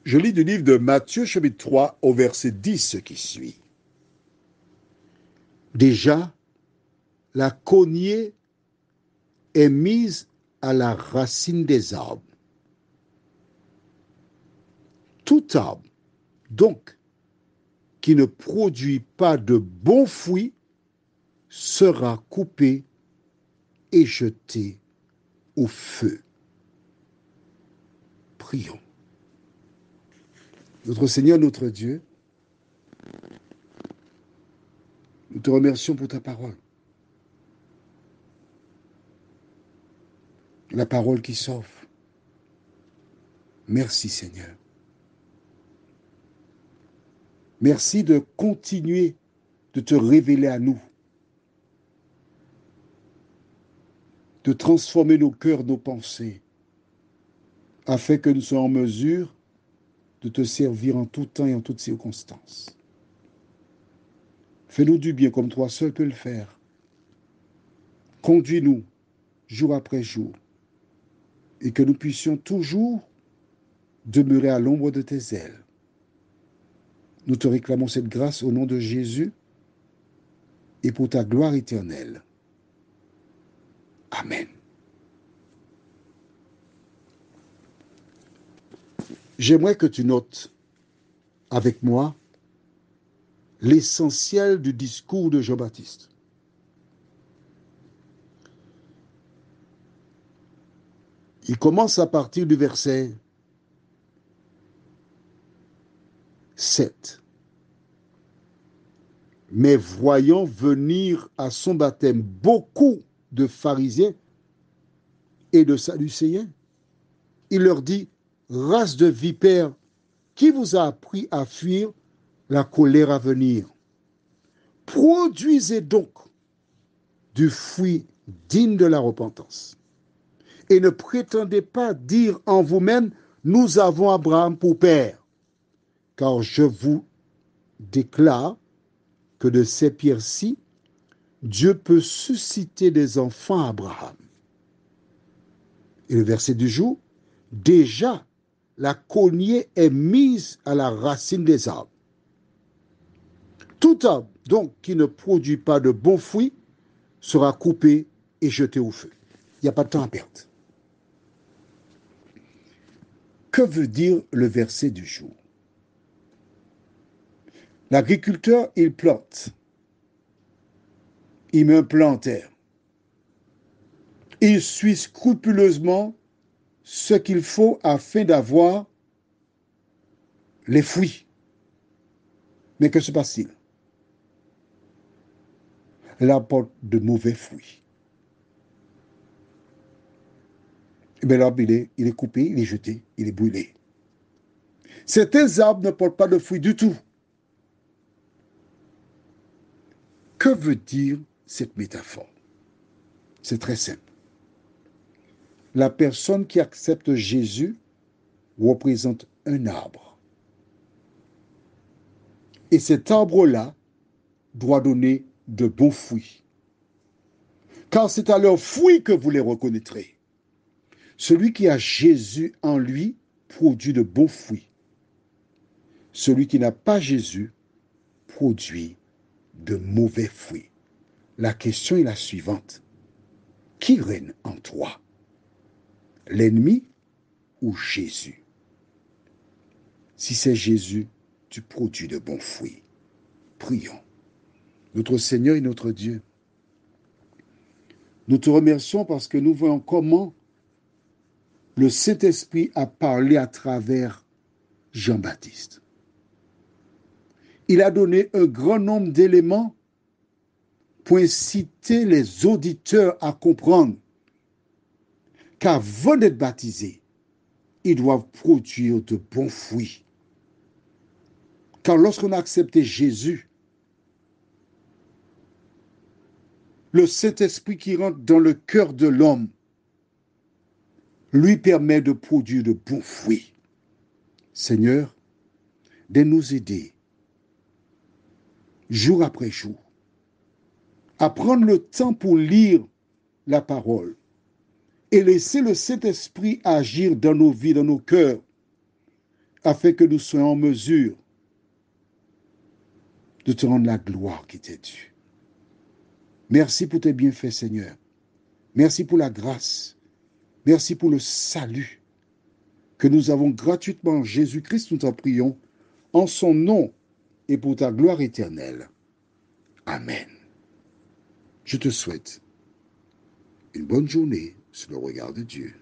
Je lis du livre de Matthieu, chapitre 3, au verset 10, ce qui suit. Déjà, la cognée est mise à la racine des arbres. Tout arbre, donc, qui ne produit pas de bons fruits sera coupé et jeté au feu. Prions. Notre Seigneur, notre Dieu, nous te remercions pour ta parole. La parole qui sauve. Merci Seigneur. Merci de continuer de te révéler à nous, de transformer nos cœurs, nos pensées, afin que nous soyons en mesure de te servir en tout temps et en toutes circonstances. Fais-nous du bien comme toi seul peux le faire. Conduis-nous jour après jour et que nous puissions toujours demeurer à l'ombre de tes ailes. Nous te réclamons cette grâce au nom de Jésus et pour ta gloire éternelle. Amen. J'aimerais que tu notes avec moi l'essentiel du discours de Jean-Baptiste. Il commence à partir du verset 7. Mais voyant venir à son baptême beaucoup de pharisiens et de sadducéens, il leur dit, race de vipères, qui vous a appris à fuir la colère à venir? Produisez donc du fruit digne de la repentance. Et ne prétendez pas dire en vous-même, nous avons Abraham pour père. Car je vous déclare que de ces pierres-ci, Dieu peut susciter des enfants à Abraham. Et le verset du jour, déjà, la cognée est mise à la racine des arbres. Tout arbre, donc, qui ne produit pas de bons fruits, sera coupé et jeté au feu. Il n'y a pas de temps à perdre. Que veut dire le verset du jour? L'agriculteur, il plante. Il met un plan en terre. Il suit scrupuleusement ce qu'il faut afin d'avoir les fruits. Mais que se passe-t-il? L'arbre porte de mauvais fruits. Et bien l'arbre, il est coupé, il est jeté, il est brûlé. Certains arbres ne portent pas de fruits du tout. Que veut dire cette métaphore? C'est très simple. La personne qui accepte Jésus représente un arbre. Et cet arbre-là doit donner de bons fruits. Car c'est à leurs fruits que vous les reconnaîtrez. Celui qui a Jésus en lui produit de bons fruits. Celui qui n'a pas Jésus produit de mauvais fruits. La question est la suivante. Qui règne en toi? L'ennemi ou Jésus? Si c'est Jésus, tu produis de bons fruits. Prions. Notre Seigneur et notre Dieu, nous te remercions parce que nous voyons comment le Saint-Esprit a parlé à travers Jean-Baptiste. Il a donné un grand nombre d'éléments pour inciter les auditeurs à comprendre qu'avant d'être baptisés, ils doivent produire de bons fruits. Car lorsqu'on a accepté Jésus, le Saint-Esprit qui rentre dans le cœur de l'homme lui permet de produire de bons fruits. Seigneur, de nous aider, jour après jour, à prendre le temps pour lire la parole et laisser le Saint-Esprit agir dans nos vies, dans nos cœurs, afin que nous soyons en mesure de te rendre la gloire qui t'est due. Merci pour tes bienfaits, Seigneur. Merci pour la grâce. Merci pour le salut que nous avons gratuitement en Jésus-Christ. Nous t'en prions en son nom et pour ta gloire éternelle. Amen. Je te souhaite une bonne journée sous le regard de Dieu.